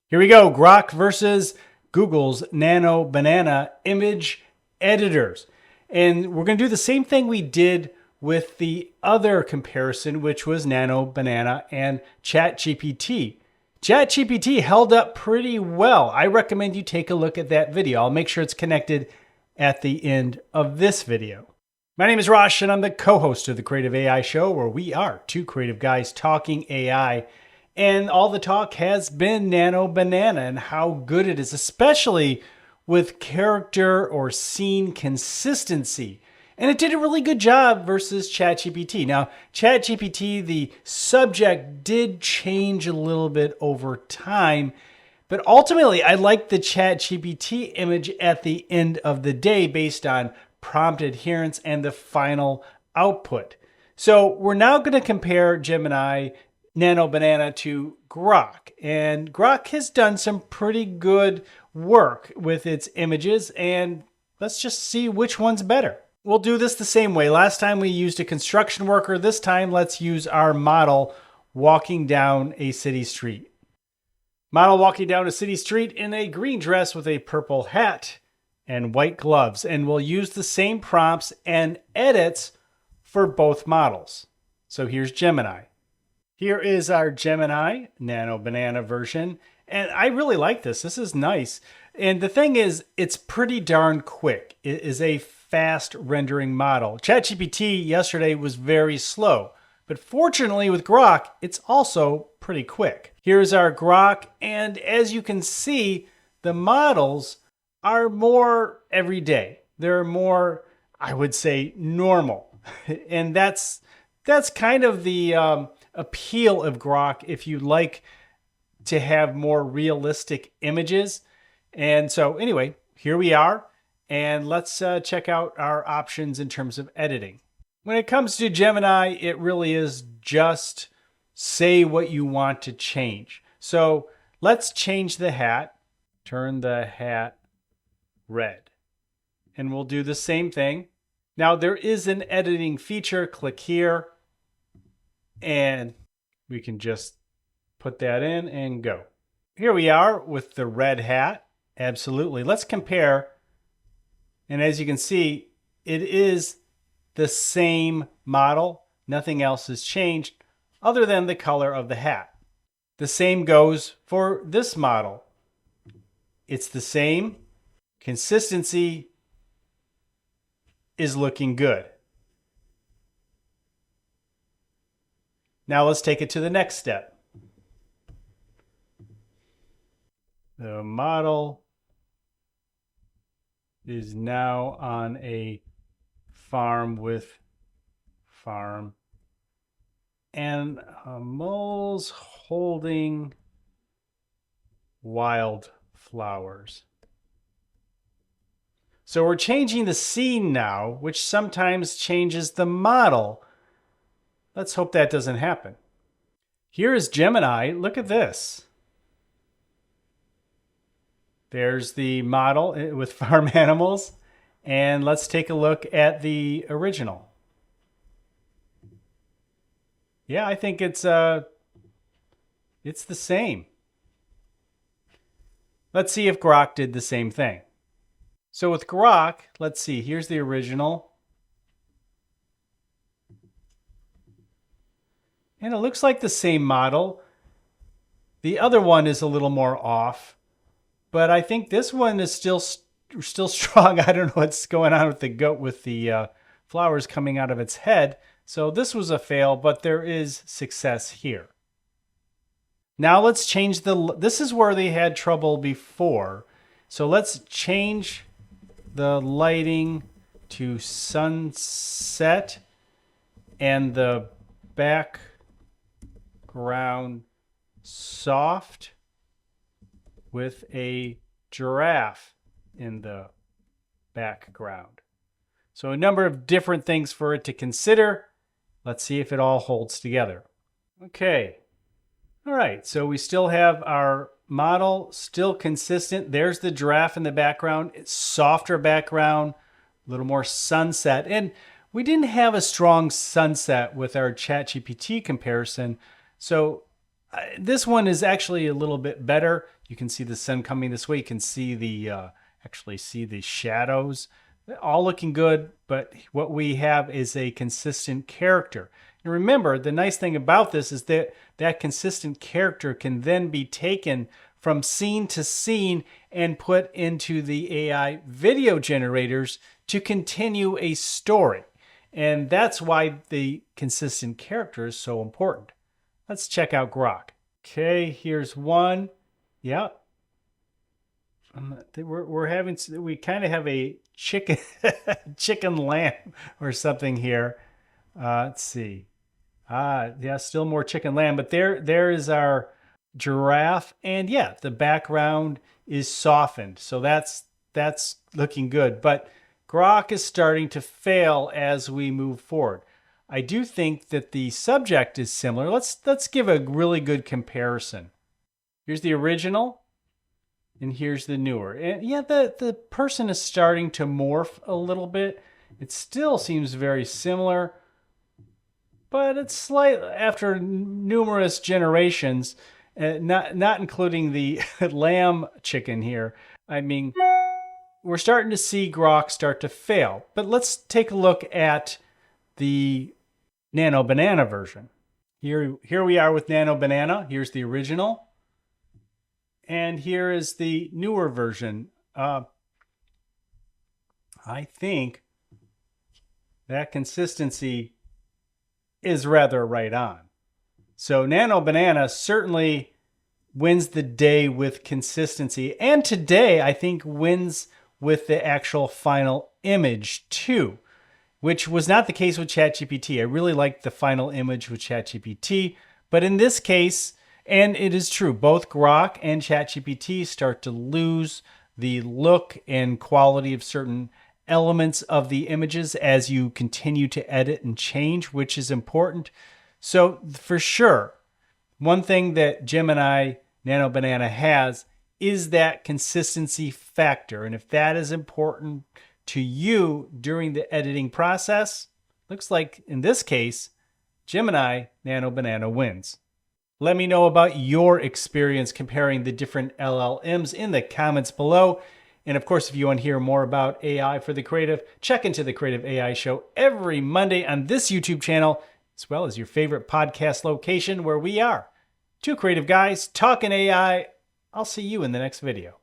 Here we go, Grok versus Google's Nano Banana image editors. And we're going to do the same thing we did with the other comparison, which was Nano Banana and ChatGPT. ChatGPT held up pretty well. I recommend you take a look at that video. I'll make sure it's connected at the end of this video. My name is Rosh, and I'm the co-host of the Creative AI Show, where we are two creative guys talking AI. And all the talk has been Nano Banana and how good it is, especially with character or scene consistency. And it did a really good job versus ChatGPT. Now, ChatGPT, the subject did change a little bit over time, but ultimately, I like the ChatGPT image at the end of the day based on prompt adherence and the final output. So we're now going to compare Gemini Nano Banana to Grok. And Grok has done some pretty good work with its images, and let's just see which one's better. We'll do this the same way. Last time we used a construction worker. This time let's use our model walking down a city street. Model walking down a city street in a green dress with a purple hat and white gloves. And we'll use the same prompts and edits for both models. So here's Gemini. Here is our Gemini Nano Banana version, and I really like this. This is nice. And the thing is, it's pretty darn quick. It is a fast rendering model. ChatGPT yesterday was very slow, but fortunately with Grok, it's also pretty quick. Here's our Grok, and as you can see, the models are more everyday. They're more, I would say, normal. And that's kind of the appeal of Grok if you like to have more realistic images. And so anyway, here we are, and let's check out our options in terms of editing. When it comes to Gemini, it really is just say what you want to change. So let's change the hat, turn the hat red, and we'll do the same thing. Now there is an editing feature. Click here, and we can just put that in and go. Here we are with the red hat. Absolutely. Let's compare. And as you can see, it is the same model. Nothing else has changed other than the color of the hat. The same goes for this model. It's the same. Consistency is looking good. Now let's take it to the next step. The model is now on a farm with farm and moles holding wildflowers. So we're changing the scene now, which sometimes changes the model. Let's hope that doesn't happen. Here is Gemini. Look at this. There's the model with farm animals. And let's take a look at the original. Yeah, I think it's the same. Let's see if Grok did the same thing. So with Grok, let's see. Here's the original. And it looks like the same model. The other one is a little more off, but I think this one is still strong. I don't know what's going on with the goat with the flowers coming out of its head. So this was a fail, but there is success here. Now let's change this is where they had trouble before. So let's change the lighting to sunset and the background soft with a giraffe in the background. So a number of different things for it to consider. Let's see if it all holds together. Okay. All right, so we still have our model still consistent. There's the giraffe in the background. It's softer background, a little more sunset. And we didn't have a strong sunset with our ChatGPT comparison. So This one is actually a little bit better. You can see the sun coming this way. You can see the actually see the shadows. All looking good, but what we have is a consistent character. And remember, the nice thing about this is that that consistent character can then be taken from scene to scene and put into the AI video generators to continue a story. And that's why the consistent character is so important. Let's check out Grok. Okay, here's one. Yeah. We kind of have a chicken chicken lamb or something here. Let's see. Yeah, still more chicken lamb, but there is our giraffe, and yeah, the background is softened, so that's looking good. But Grok is starting to fail as we move forward. I do think that the subject is similar. Let's give a really good comparison. Here's the original, and here's the newer. And yeah, the person is starting to morph a little bit. It still seems very similar, but it's slight after numerous generations, not including the lamb chicken here. I mean, we're starting to see Grok start to fail. But let's take a look at the Nano Banana version. Here we are with Nano Banana. Here's the original. And here is the newer version. I think that consistency is rather right on. So Nano Banana certainly wins the day with consistency. And today, I think, wins with the actual final image too, which was not the case with ChatGPT. I really liked the final image with ChatGPT. But in this case, and it is true, both Grok and ChatGPT start to lose the look and quality of certain elements of the images as you continue to edit and change, which is important. So for sure, one thing that Gemini Nano Banana has is that consistency factor. And if that is important to you during the editing process, looks like in this case, Gemini Nano Banana wins. Let me know about your experience comparing the different LLMs in the comments below. And of course, if you want to hear more about AI for the creative, check into the Creative AI Show every Monday on this YouTube channel, as well as your favorite podcast location where we are. Two creative guys talking AI. I'll see you in the next video.